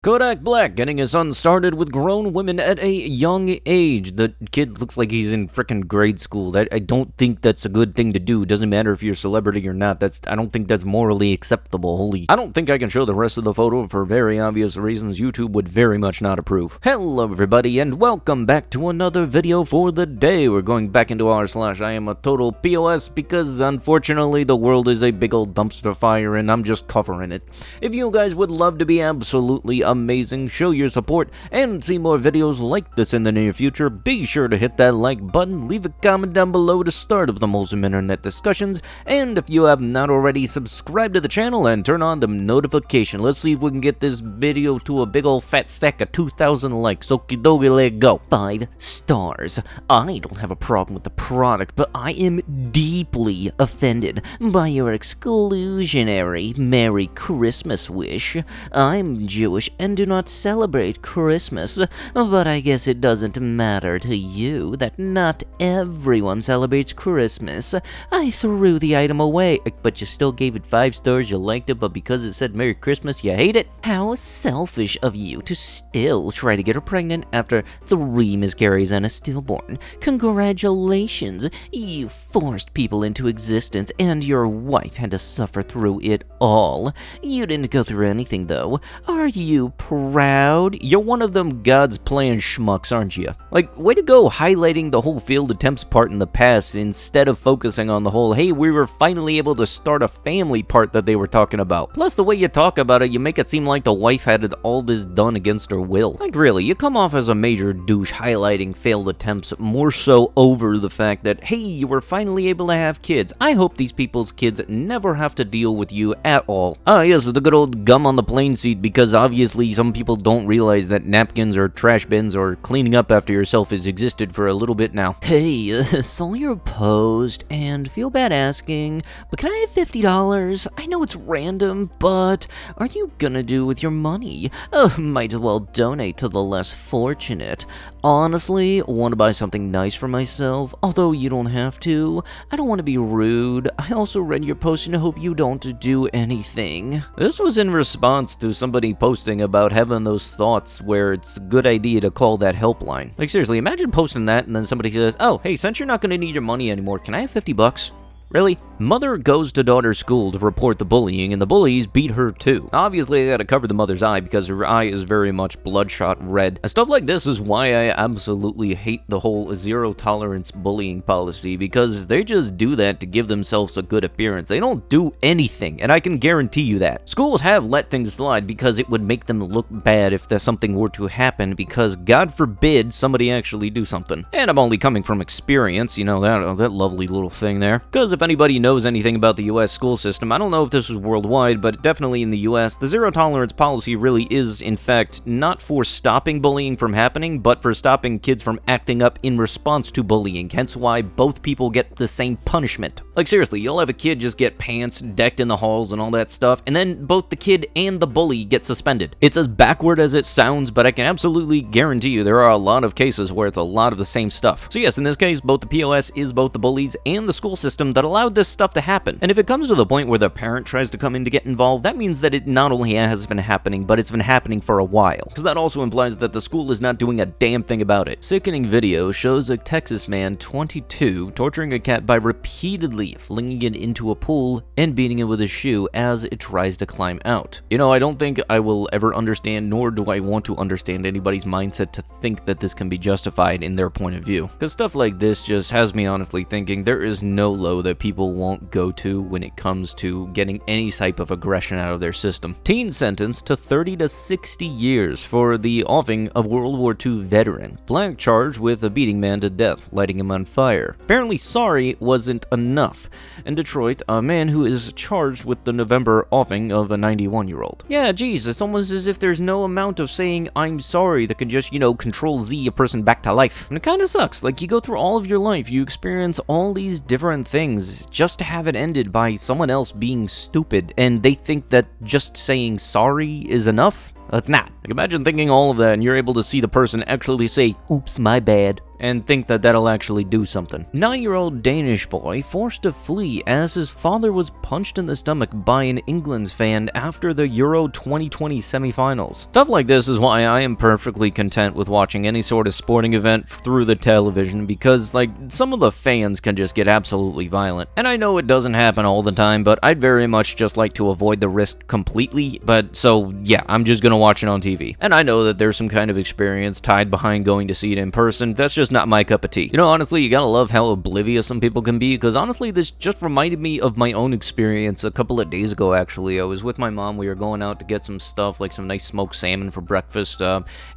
Kodak Black getting his son started with grown women at a young age. The kid looks like he's in frickin' grade school. I don't think that's a good thing to do. Doesn't matter if you're a celebrity or not. I don't think that's morally acceptable. I don't think I can show the rest of the photo for very obvious reasons. YouTube would very much not approve. Hello everybody and welcome back to another video for the day. We're going back into r/IamATotalPOS because unfortunately the world is a big old dumpster fire and I'm just covering it. If you guys would love to be absolutely amazing, show your support, and see more videos like this in the near future, be sure to hit that like button, leave a comment down below to start up the wholesome internet discussions, and if you have not already, subscribe to the channel and turn on the notification. Let's see if we can get this video to a big old fat stack of 2,000 likes. Okie dokie, let go. 5 stars. I don't have a problem with the product, but I am deeply offended by your exclusionary Merry Christmas wish. I'm Jewish and do not celebrate Christmas, but I guess it doesn't matter to you that not everyone celebrates Christmas. I threw the item away, but you still gave it 5 stars, you liked it, but because it said Merry Christmas, you hate it? How selfish of you to still try to get her pregnant after 3 miscarriages and a stillborn. Congratulations, you forced people into existence and your wife had to suffer through it all. You didn't go through anything though. Are you proud? You're one of them God's plan schmucks, aren't you? Like, way to go highlighting the whole failed attempts part in the past instead of focusing on the whole, hey, we were finally able to start a family part that they were talking about. Plus, the way you talk about it, you make it seem like the wife had all this done against her will. Like, really, you come off as a major douche highlighting failed attempts more so over the fact that, hey, you were finally able to have kids. I hope these people's kids never have to deal with you at all. Ah, yes, the good old gum on the plane seat, because obviously some people don't realize that napkins or trash bins or cleaning up after yourself has existed for a little bit now. Hey, saw your post and feel bad asking, but can I have $50? I know it's random, but are you gonna do with your money? Might as well donate to the less fortunate. Honestly, want to buy something nice for myself, although you don't have to. I don't want to be rude. I also read your post and I hope you don't do anything. This was in response to somebody posting about having those thoughts where it's a good idea to call that helpline. Like, seriously, imagine posting that and then somebody says, oh, hey, since you're not going to need your money anymore, can I have 50 bucks? Really? Mother goes to daughter's school to report the bullying, and the bullies beat her too. Obviously, I gotta cover the mother's eye because her eye is very much bloodshot red. And stuff like this is why I absolutely hate the whole zero-tolerance bullying policy, because they just do that to give themselves a good appearance. They don't do anything, and I can guarantee you that. Schools have let things slide because it would make them look bad if there's something were to happen, because God forbid somebody actually do something. And I'm only coming from experience, you know, that lovely little thing there. Because if anybody knows anything about the US school system, I don't know if this is worldwide, but definitely in the US, the zero-tolerance policy really is, in fact, not for stopping bullying from happening, but for stopping kids from acting up in response to bullying, hence why both people get the same punishment. Like, seriously, you'll have a kid just get pants decked in the halls and all that stuff, and then both the kid and the bully get suspended. It's as backward as it sounds, but I can absolutely guarantee you there are a lot of cases where it's a lot of the same stuff. So yes, in this case, both the POS is both the bullies and the school system that allowed this stuff to happen. And if it comes to the point where the parent tries to come in to get involved, that means that it not only has been happening, but it's been happening for a while. Because that also implies that the school is not doing a damn thing about it. Sickening video shows a Texas man, 22, torturing a cat by repeatedly flinging it into a pool and beating it with a shoe as it tries to climb out. You know, I don't think I will ever understand, nor do I want to understand anybody's mindset to think that this can be justified in their point of view. Because stuff like this just has me honestly thinking there is no low that people won't go to when it comes to getting any type of aggression out of their system. Teen sentenced to 30 to 60 years for the offing of World War II veteran. Black charged with beating man to death, lighting him on fire. Apparently sorry wasn't enough. In Detroit, a man who is charged with the November offing of a 91-year-old. Yeah, geez, it's almost as if there's no amount of saying I'm sorry that can just, you know, control Z a person back to life. And it kind of sucks. Like, you go through all of your life, you experience all these different things just to have it ended by someone else being stupid, and they think that just saying sorry is enough? It's not. Like, imagine thinking all of that and you're able to see the person actually say, oops, my bad. and think that that'll actually do something. 9-year-old Danish boy forced to flee as his father was punched in the stomach by an England fan after the Euro 2020 semifinals. Stuff like this is why I am perfectly content with watching any sort of sporting event through the television, because like some of the fans can just get absolutely violent. And I know it doesn't happen all the time, but I'd very much just like to avoid the risk completely, but so yeah, I'm just gonna watch it on TV. And I know that there's some kind of experience tied behind going to see it in person. That's just not my cup of tea. You know, honestly, you gotta love how oblivious some people can be, because honestly, this just reminded me of my own experience a couple of days ago, actually. I was with my mom, we were going out to get some stuff, like some nice smoked salmon for breakfast,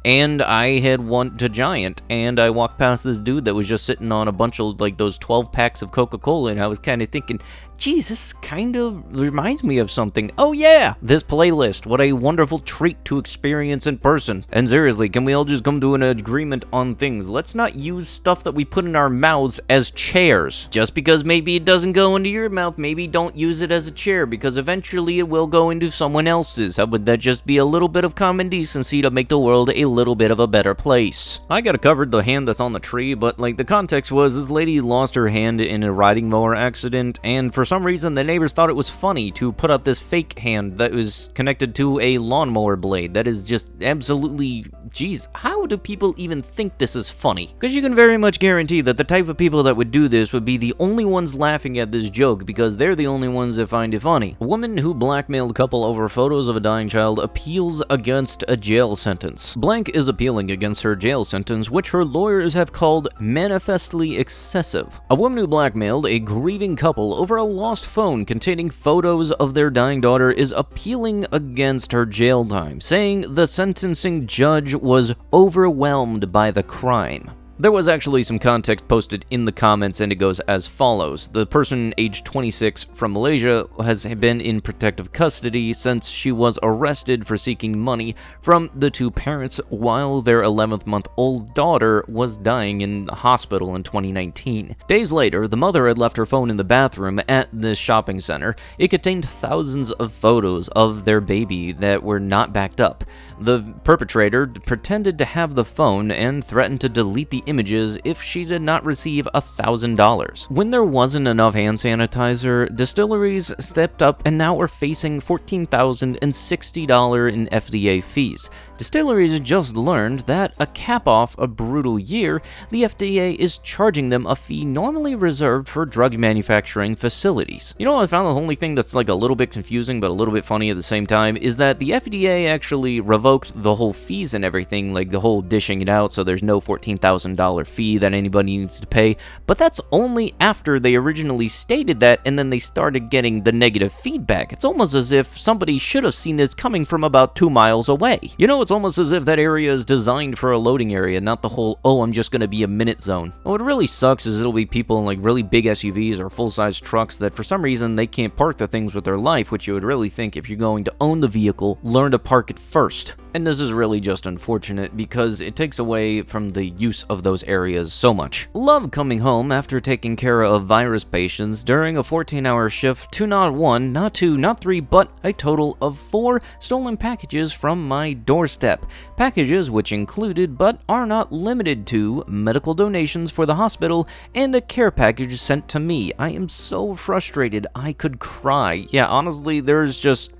and I had went to Giant, and I walked past this dude that was just sitting on a bunch of, like, those 12 packs of Coca-Cola, and I was kind of thinking, geez, this kind of reminds me of something. Oh yeah, this playlist. What a wonderful treat to experience in person. And seriously, can we all just come to an agreement on things? Let's not use stuff that we put in our mouths as chairs. Just because maybe it doesn't go into your mouth, maybe don't use it as a chair, because eventually it will go into someone else's. How would that just be a little bit of common decency to make the world a little bit of a better place? I got covered the hand that's on the tree, but like the context was this lady lost her hand in a riding mower accident, and for some reason the neighbors thought it was funny to put up this fake hand that was connected to a lawnmower blade. That is just absolutely, geez, how do people even think this is funny? Because you can very much guarantee that the type of people that would do this would be the only ones laughing at this joke, because they're the only ones that find it funny. A woman who blackmailed a couple over photos of a dying child appeals against a jail sentence. Blank is appealing against her jail sentence, which her lawyers have called manifestly excessive. A woman who blackmailed a grieving couple over a lost phone containing photos of their dying daughter is appealing against her jail time, saying the sentencing judge was overwhelmed by the crime. There was actually some context posted in the comments, and it goes as follows. The person, aged 26, from Malaysia, has been in protective custody since she was arrested for seeking money from the two parents while their 11-month-old daughter was dying in a hospital in 2019. Days later, the mother had left her phone in the bathroom at the shopping center. It contained thousands of photos of their baby that were not backed up. The perpetrator pretended to have the phone and threatened to delete the images if she did not receive $1,000. When there wasn't enough hand sanitizer, distilleries stepped up and now are facing $14,060 in FDA fees. Distilleries just learned that a cap off a brutal year, the FDA is charging them a fee normally reserved for drug manufacturing facilities. You know, I found the only thing that's like a little bit confusing but a little bit funny at the same time is that the FDA actually revoked the whole fees and everything, like the whole dishing it out, so there's no $14,000 fee that anybody needs to pay, but that's only after they originally stated that, and then they started getting the negative feedback. It's almost as if somebody should have seen this coming from about 2 miles away. You know, it's almost as if that area is designed for a loading area, not the whole, oh, I'm just gonna be a minute zone. What really sucks is it'll be people in like really big SUVs or full-size trucks that for some reason they can't park the things with their life, which you would really think if you're going to own the vehicle, learn to park it first. And this is really just unfortunate because it takes away from the use of those areas so much. Love coming home after taking care of virus patients during a 14-hour shift to not 1, not 2, not 3, but a total of 4 stolen packages from my doorstep. Packages which included, but are not limited to, medical donations for the hospital and a care package sent to me. I am so frustrated I could cry. Yeah, honestly, there's just...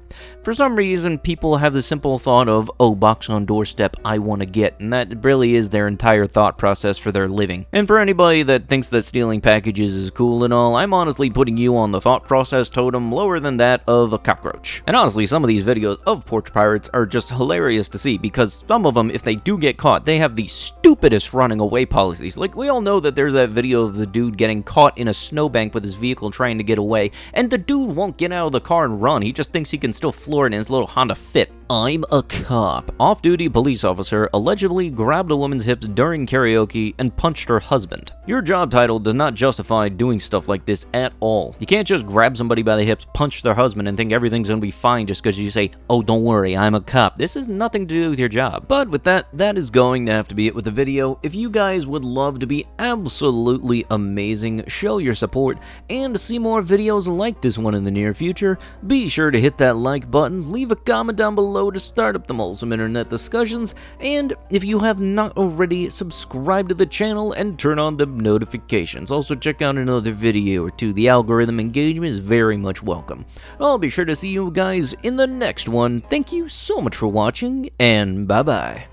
For some reason, people have the simple thought of, oh, box on doorstep, I want to get, and that really is their entire thought process for their living. And for anybody that thinks that stealing packages is cool and all, I'm honestly putting you on the thought process totem lower than that of a cockroach. And honestly, some of these videos of Porch Pirates are just hilarious to see, because some of them, if they do get caught, they have the stupidest running away policies. Like, we all know that there's that video of the dude getting caught in a snowbank with his vehicle trying to get away, and the dude won't get out of the car and run. He just thinks he can still floor it in his little Honda Fit. I'm a cop. Off-duty police officer allegedly grabbed a woman's hips during karaoke and punched her husband. Your job title does not justify doing stuff like this at all. You can't just grab somebody by the hips, punch their husband, and think everything's gonna be fine just because you say, oh, don't worry, I'm a cop. This has nothing to do with your job. But with that, that is going to have to be it with the video. If you guys would love to be absolutely amazing, show your support, and see more videos like this one in the near future, be sure to hit that like like button, leave a comment down below to start up the wholesome internet discussions, and if you have not already, subscribe to the channel and turn on the notifications. Also check out another video or two. The algorithm engagement is very much welcome. I'll be sure to see you guys in the next one. Thank you so much for watching, and bye bye.